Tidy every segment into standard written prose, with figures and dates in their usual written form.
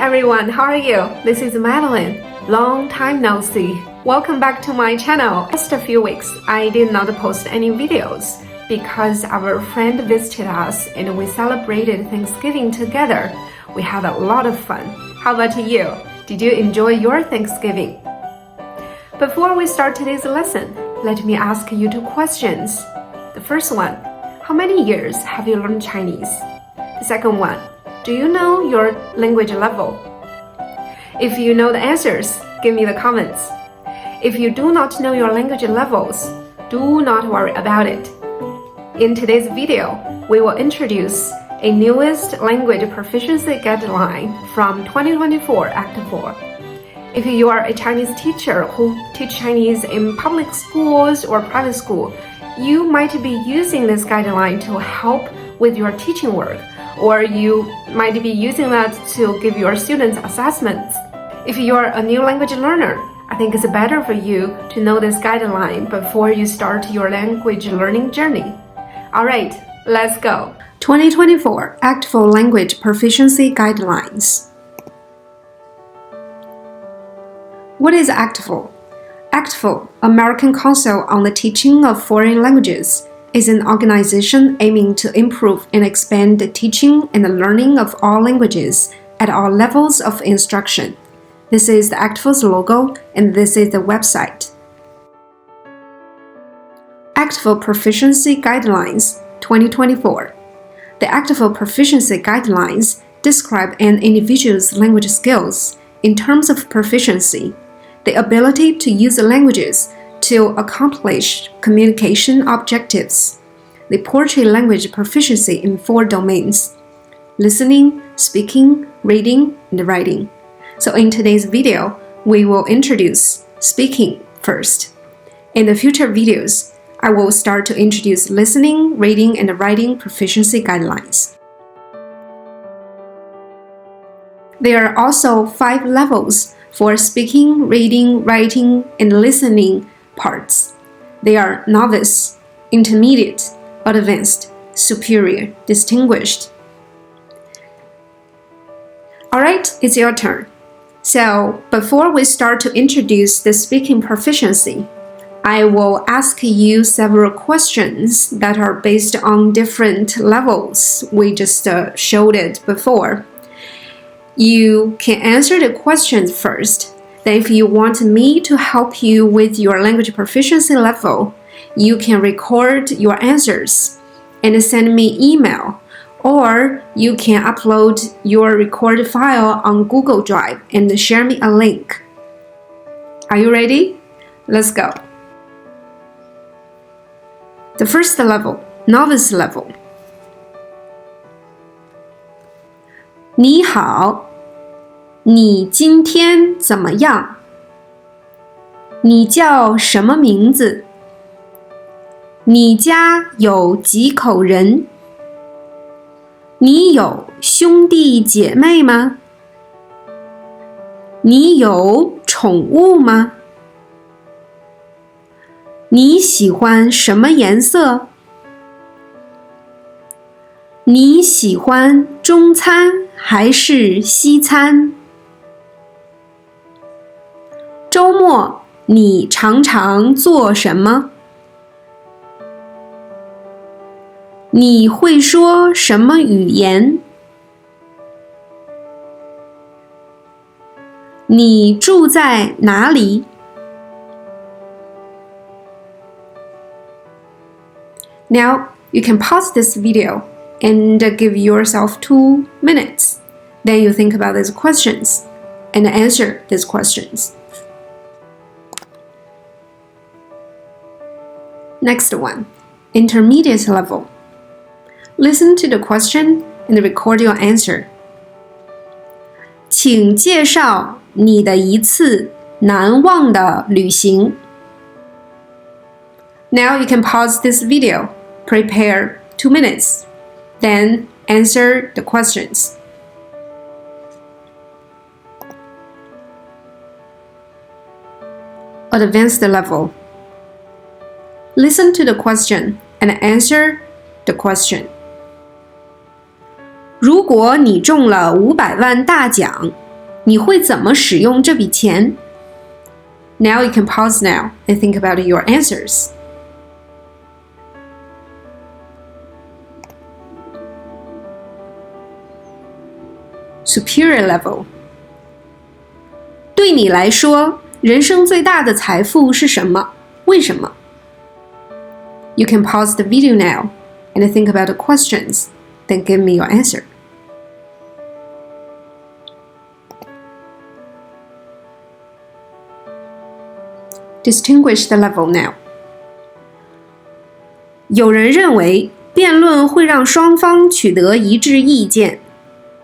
everyone, how are you? This is Mandarin. Long time no see. Welcome back to my channel. Just a few weeks, I did not post any videos because our friend visited us and we celebrated Thanksgiving together. We had a lot of fun. How about you? Did you enjoy your Thanksgiving? Before we start today's lesson, let me ask you two questions. The first one, how many years have you learned Chinese? The second one, do you know your language level? If you know the answers, give me the comments. If you do not know your language levels, do not worry about it. In today's video, we will introduce a newest language proficiency guideline from 2024 ACTFL. If you are a Chinese teacher who teach Chinese in public schools or private school, you might be using this guideline to help with your teaching work, or you might be using that to give your students assessments. If you are a new language learner, I think it's better for you to know this guideline before you start your language learning journey. Alright, let's go. 2024 ACTFL Language Proficiency Guidelines. What is ACTFL? ACTFL, American Council on the Teaching of Foreign Languages, is an organization aiming to improve and expand the teaching and the learning of all languages at all levels of instruction. This is the ACTFL's logo, and this is the website. ACTFL Proficiency Guidelines 2024. The ACTFL Proficiency Guidelines describe an individual's language skills in terms of proficiency, the ability to use languages to accomplish communication objectives. They portray language proficiency in 4 domains: listening, speaking, reading, and writing. So in today's video, we will introduce speaking first. In the future videos, I will start to introduce listening, reading, and writing proficiency guidelines. There are also 5 levels for speaking, reading, writing, and listening parts. They are novice, intermediate, advanced, superior, distinguished. Alright, it's your turn. So, before we start to introduce the speaking proficiency, I will ask you several questions that are based on different levels. We just showed it before. You can answer the questions first. Then if you want me to help you with your language proficiency level, you can record your answers and send me email, or you can upload your recorded file on Google Drive and share me a link. Are you ready? Let's go. The first level, novice level. 你好，你今天怎么样？你叫什么名字？你家有几口人？你有兄弟姐妹吗？你有宠物吗？你喜欢什么颜色？你喜欢中餐还是西餐？周末你常常做什么？你会说什么语言？你住在哪里？ Now, you can pause this video and give yourself 2 minutes. Then you think about these questions and answer these questions. Next one, intermediate level. Listen to the question and record your answer. 请介绍你的一次难忘的旅行。Now you can pause this video. Prepare 2 minutes, then answer the questions. Advanced level. Listen to the question and answer the question. 如果你中了500万大奖，你会怎么使用这笔钱？ Now you can pause now and think about your answers. Superior level. 对你来说，人生最大的财富是什么？为什么？ You can pause the video now and think about the questions, then give me your answer. Distinguish the level now. 有人认为辩论会让双方取得一致意见。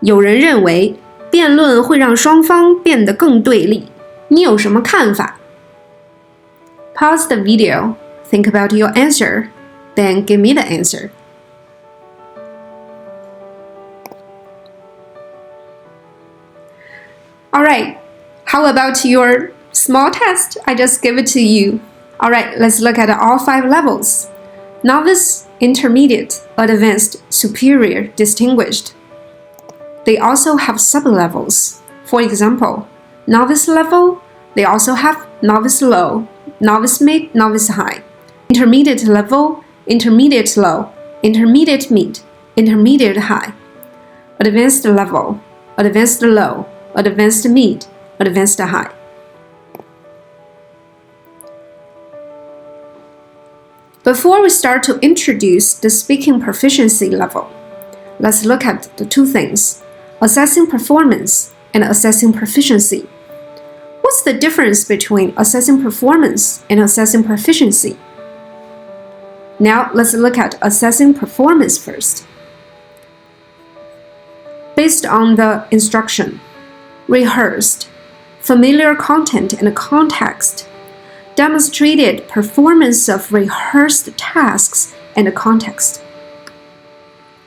有人认为辩论会让双方变得更对立。你有什么看法？ Pause the video, think about your answer, then give me the answer. Alright, how about your small test? I just give it to you. Alright, let's look at all 5 levels. Novice, intermediate, advanced, superior, distinguished. They also have sub-levels. For example, novice level, they also have novice low, novice mid, novice high. Intermediate level, intermediate low, intermediate mid, intermediate high. Advanced level, advanced low, advanced mid, advanced high. Before we start to introduce the speaking proficiency level, let's look at the 2 things, assessing performance and assessing proficiency. What's the difference between assessing performance and assessing proficiency? Now let's look at assessing performance first. Based on the instruction, rehearsed, familiar content and context, demonstrated performance of rehearsed tasks and context.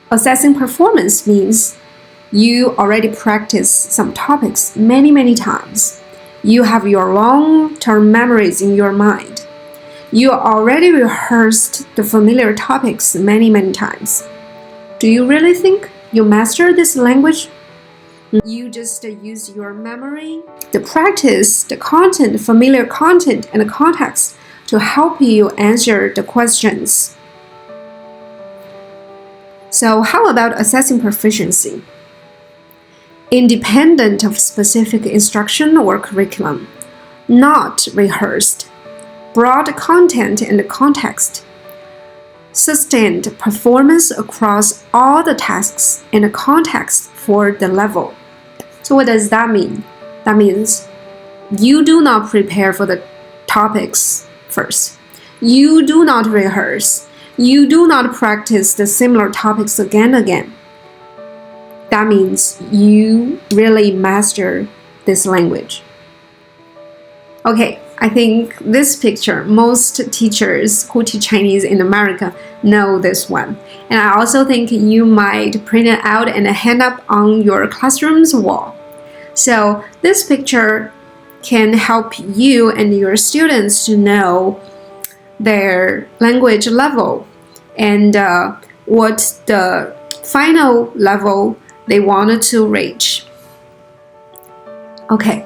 Assessing performance means you already practiced some topics many times. You have your long-term memories in your mind. You already rehearsed the familiar topics many times. Do you really think you mastered this language? You just use your memory, the practice, the content, familiar content, and the context to help you answer the questions. So how about assessing proficiency? Independent of specific instruction or curriculum, not rehearsed, broad content and context, sustained performance across all the tasks and context for the level. So what does that mean? That means you do not prepare for the topics first. You do not rehearse. You do not practice the similar topics again. That means you really master this language. Okay, I think this picture, most teachers who teach Chinese in America know this one. And I also think you might print it out and hang up on your classroom's wall. So this picture can help you and your students to know their language level and what the final level they wanted to reach. Okay.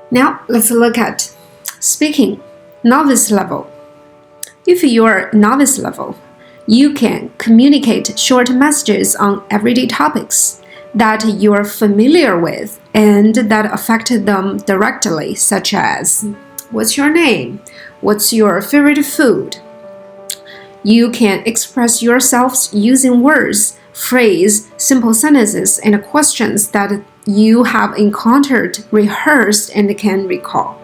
Now let's look at speaking, novice level. If you're novice level, you can communicate short messages on everyday topics that you're familiar with and that affect them directly, such as, what's your name? What's your favorite food? You can express yourselves using words, phrase, simple sentences, and questions that you have encountered, rehearsed, and can recall.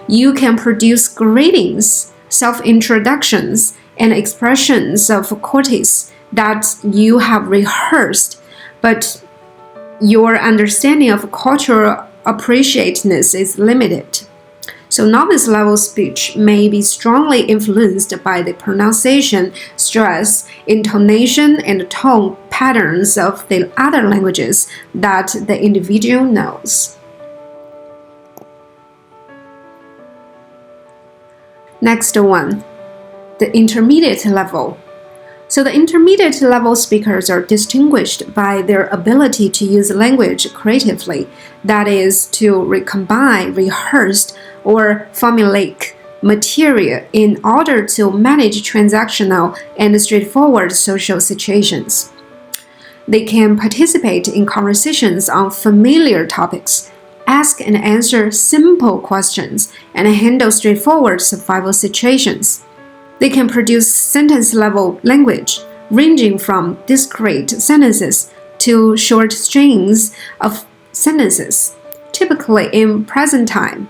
You can produce greetings, self-introductions, and expressions of qualities that you have rehearsed, but your understanding of cultural appreciativeness is limited. So novice level speech may be strongly influenced by the pronunciation, stress, intonation, and tone patterns of the other languages that the individual knows. Next one, the intermediate level. So the intermediate level speakers are distinguished by their ability to use language creatively, that is, to recombine, rehearse, or formulaic material in order to manage transactional and straightforward social situations. They can participate in conversations on familiar topics, ask and answer simple questions, and handle straightforward survival situations. They can produce sentence-level language, ranging from discrete sentences to short strings of sentences, typically in present time,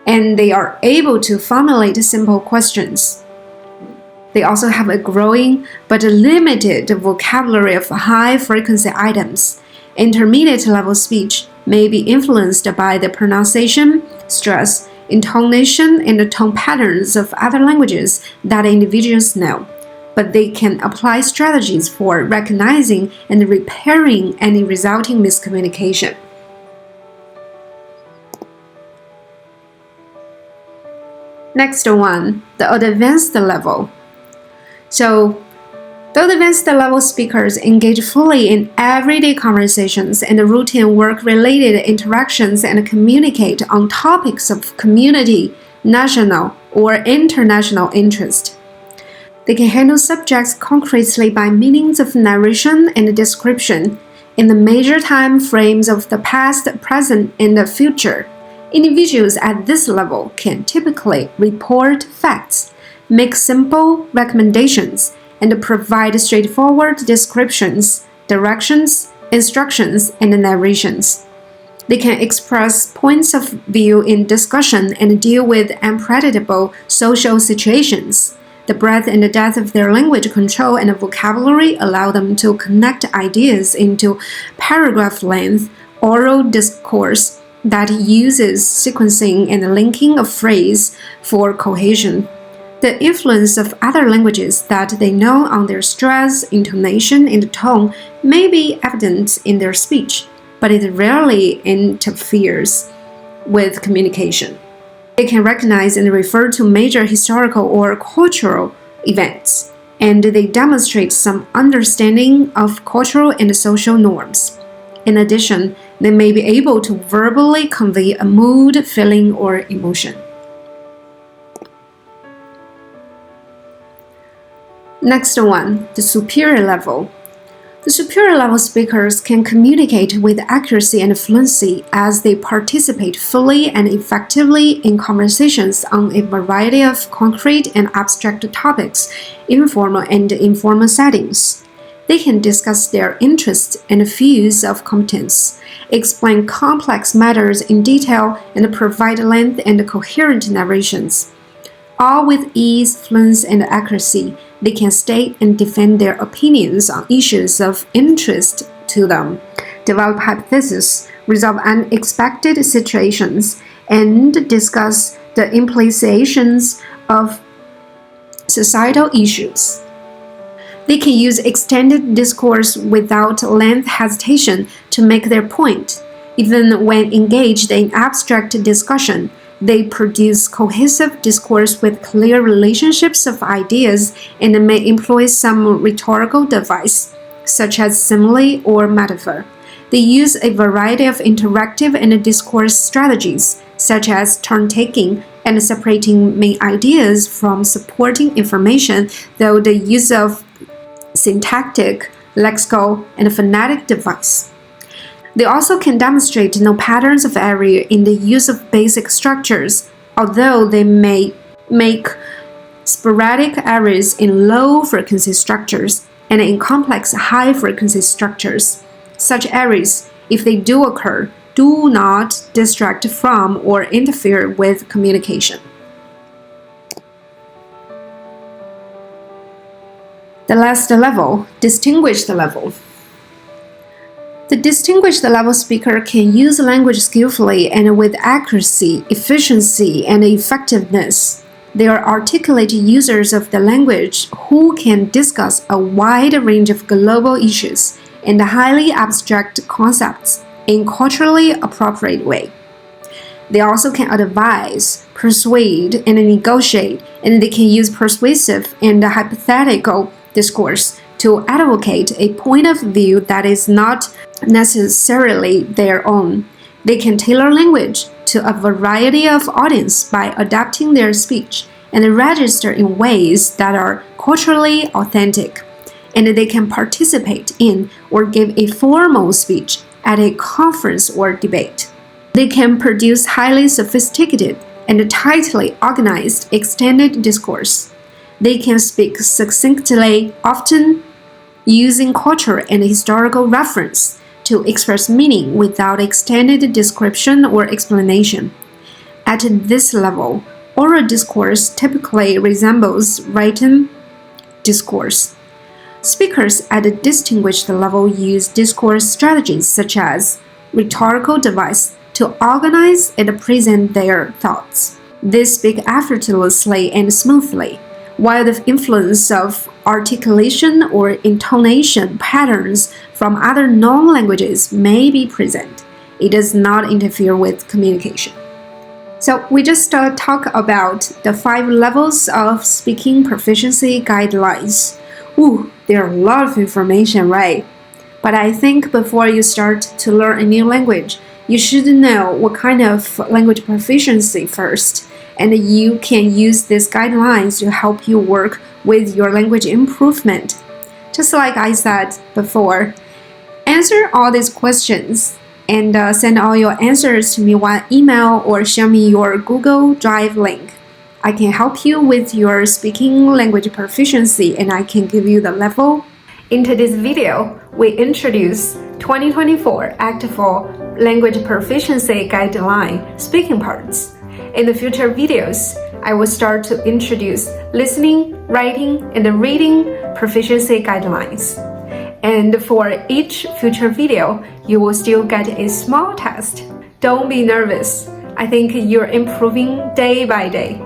and they are able to formulate simple questions. They also have a growing but limited vocabulary of high-frequency items. Intermediate-level speech may be influenced by the pronunciation, stress, intonation, and the tone patterns of other languages that individuals know, but they can apply strategies for recognizing and repairing any resulting miscommunication. Next one, the advanced level. So, the advanced level speakers engage fully in everyday conversations and routine work-related interactions and communicate on topics of community, national, or international interest. They can handle subjects concretely by means of narration and description in the major time frames of the past, present, and the future. Individuals at this level can typically report facts, make simple recommendations, and provide straightforward descriptions, directions, instructions, and narrations. They can express points of view in discussion and deal with unpredictable social situations. The breadth and depth of their language control and vocabulary allow them to connect ideas into paragraph-length oral discourse that uses sequencing and linking of phrase for cohesion. The influence of other languages that they know on their stress, intonation, and tone may be evident in their speech, but it rarely interferes with communication. They can recognize and refer to major historical or cultural events, and they demonstrate some understanding of cultural and social norms. In addition, they may be able to verbally convey a mood, feeling, or emotion. Next one, the superior level. The superior level speakers can communicate with accuracy and fluency as they participate fully and effectively in conversations on a variety of concrete and abstract topics, informal and informal settings. They can discuss their interests and fields of competence, explain complex matters in detail, and provide length and coherent narrations. All with ease, fluence, and accuracy, they can state and defend their opinions on issues of interest to them, develop hypotheses, resolve unexpected situations, and discuss the implications of societal issues. They can use extended discourse without length hesitation to make their point. Even when engaged in abstract discussion, they produce cohesive discourse with clear relationships of ideas and may employ some rhetorical device, such as simile or metaphor. They use a variety of interactive and discourse strategies, such as turn-taking and separating main ideas from supporting information, though the use of syntactic, lexical, and phonetic device. They also can demonstrate no patterns of error in the use of basic structures, although they may make sporadic errors in low-frequency structures and in complex high-frequency structures. Such errors, if they do occur, do not distract from or interfere with communication. The last level, distinguished level. The distinguished level speaker can use language skillfully and with accuracy, efficiency, and effectiveness. They are articulate users of the language who can discuss a wide range of global issues and highly abstract concepts in culturally appropriate way. They also can advise, persuade, and negotiate, and they can use persuasive and hypothetical discourse to advocate a point of view that is not necessarily their own. They can tailor language to a variety of audience by adapting their speech and register in ways that are culturally authentic. And they can participate in or give a formal speech at a conference or debate. They can produce highly sophisticated and tightly organized extended discourse. They can speak succinctly, often using culture and historical reference to express meaning without extended description or explanation. At this level, oral discourse typically resembles written discourse. Speakers at a distinguished level use discourse strategies such as rhetorical device to organize and present their thoughts. They speak effortlessly and smoothly, while the influence of articulation or intonation patterns from other known languages may be present. It does not interfere with communication. So we just talked about the 5 levels of speaking proficiency guidelines. Ooh, there are a lot of information, right? But I think before you start to learn a new language, you should know what kind of language proficiency first, and you can use these guidelines to help you work with your language improvement. Just like I said before, answer all these questions and send all your answers to me via email or show me your Google Drive link. I can help you with your speaking language proficiency and I can give you the level. In today's video, we introduce 2024 ACTFL Language Proficiency Guideline Speaking parts. In the future videos, I will start to introduce listening, writing, and reading proficiency guidelines. And for each future video, you will still get a small test. Don't be nervous. I think you're improving day by day.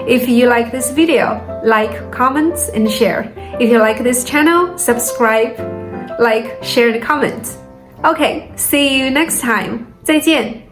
If you like this video, like, comments, and share. If you like this channel, subscribe, like, share, and comment. Okay, see you next time. 再见。